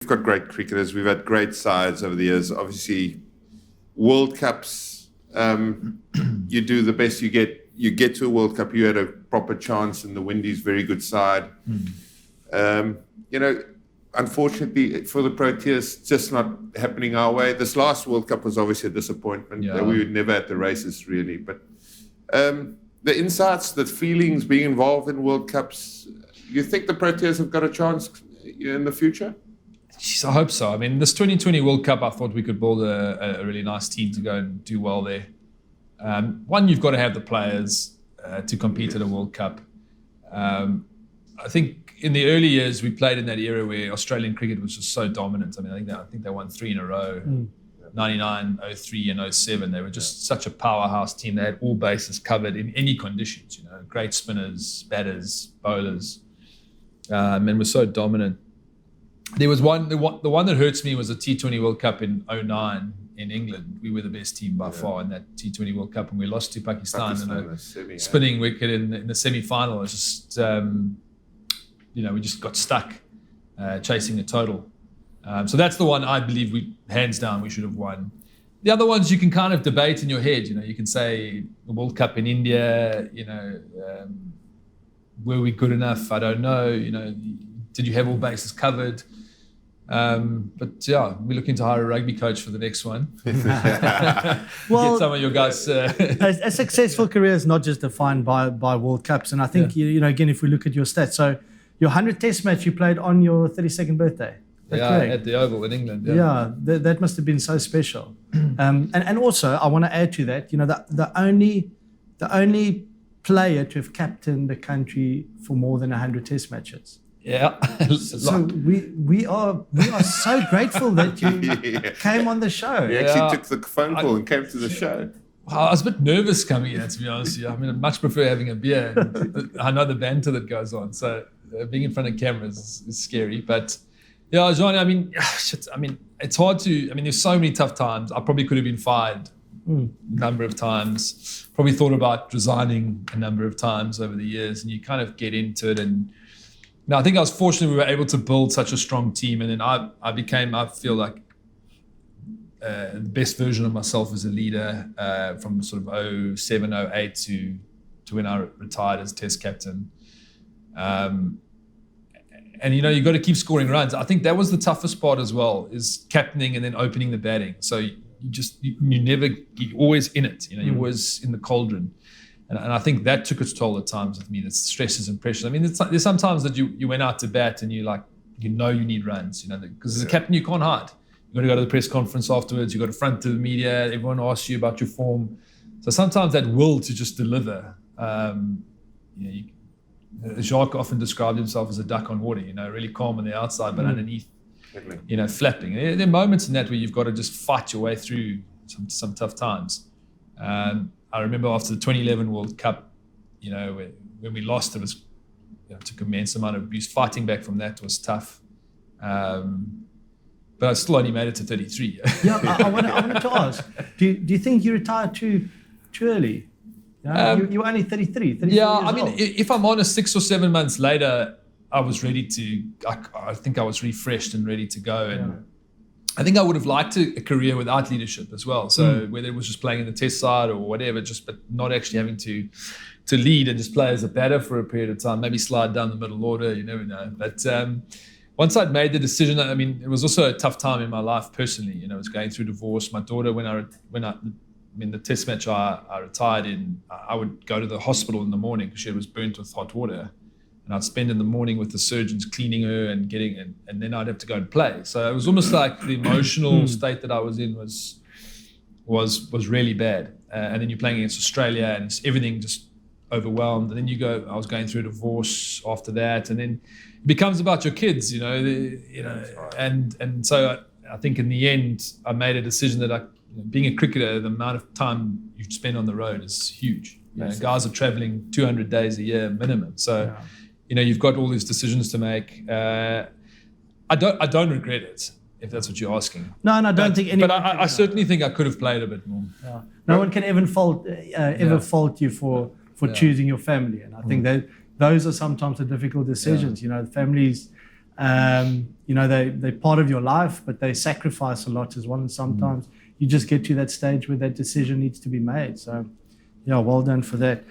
We've got great cricketers. We've had great sides over the years. Obviously, World Cups, you do the best you get. You get to a World Cup, you had a proper chance, and the Windies, very good side. Unfortunately for the Proteas, just not happening our way. This last World Cup was obviously a disappointment. Yeah. We were never at the races, really. But the insights, the feelings, being involved in World Cups, you think the Proteas have got a chance in the future? Jeez, I hope so. I mean, this 2020 World Cup, I thought we could build a really nice team to go and do well there. One, you've got to have the players to compete at a World Cup. I think in the early years, we played in that era where Australian cricket was just so dominant. I mean, I think they won 3 in a row, 99, 03 and 07. They were just such a powerhouse team. They had all bases covered in any conditions, great spinners, batters, bowlers, and were so dominant. There was the one that hurts me was the T20 World Cup in 09 in England. We were the best team by far in that T20 World Cup, and we lost to Pakistan in a spinning wicket in the semi-final. It was just, we just got stuck chasing the total. So that's the one I believe hands down, we should have won. The other ones you can kind of debate in your head. You can say the World Cup in India, were we good enough? I don't know. Did you have all bases covered? But yeah, we're looking to hire a rugby coach for the next one. Well, get some of your guys. A successful career is not just defined by World Cups, and I think again, if we look at your stats, so your 100th Test match you played on your 32nd birthday. Correct? At the Oval in England. Yeah, that must have been so special. And also, I want to add to that. The only player to have captained the country for more than 100 Test matches. Yeah. So we are so grateful that you came on the show. You actually took the phone call and came to the show. I was a bit nervous coming here, to be honest with you. I mean, I much prefer having a beer. I know the banter that goes on. So being in front of cameras is scary. But yeah, Johnny, I mean, it's hard to, there's so many tough times. I probably could have been fired a number of times. Probably thought about resigning a number of times over the years. And you kind of get into it. And I think I was fortunate we were able to build such a strong team. And then I feel like the best version of myself as a leader from sort of 07, 08 to when I retired as Test captain. And you've got to keep scoring runs. I think that was the toughest part as well, is captaining and then opening the batting. So you're always in it. You're always in the cauldron. And I think that took its toll at times with me, the stresses and pressures. I mean, there's some times that you went out to bat and you need runs, because as a captain you can't hide. You've got to go to the press conference afterwards. You've got to front to the media. Everyone asks you about your form. So sometimes that will to just deliver. Jacques often described himself as a duck on water, really calm on the outside, but underneath, flapping. There are moments in that where you've got to just fight your way through some tough times. I remember after the 2011 World Cup, when we lost, it was took immense amount of abuse. Fighting back from that was tough. But I still only made it to 33. I wanted to ask, do you think you retired too early? You were only 33 yeah, years old. if I'm honest, 6 or 7 months later, I was ready to, I think I was refreshed and ready to go. And I think I would have liked a career without leadership as well. So whether it was just playing in the Test side or whatever, but not actually having to lead and just play as a batter for a period of time, maybe slide down the middle order, you never know. But once I'd made the decision, it was also a tough time in my life personally. I was going through divorce. My daughter, when the Test match I retired in, I would go to the hospital in the morning because she was burnt with hot water, and I'd spend in the morning with the surgeons cleaning her and and then I'd have to go and play. So it was almost like the emotional state that I was in was really bad. And then you're playing against Australia and everything just overwhelmed. And then I was going through a divorce after that, and then it becomes about your kids, and so I think in the end I made a decision that being a cricketer, the amount of time you spend on the road is huge. Guys are traveling 200 days a year minimum. So, you've got all these decisions to make. I don't regret it, if that's what you're asking. No, I don't think anyone. But I certainly think I could have played a bit more. Yeah. No one can ever fault you for choosing your family, and I think that those are sometimes the difficult decisions. Families You know, they're part of your life, but they sacrifice a lot as well. And sometimes you just get to that stage where that decision needs to be made. So, yeah, well done for that.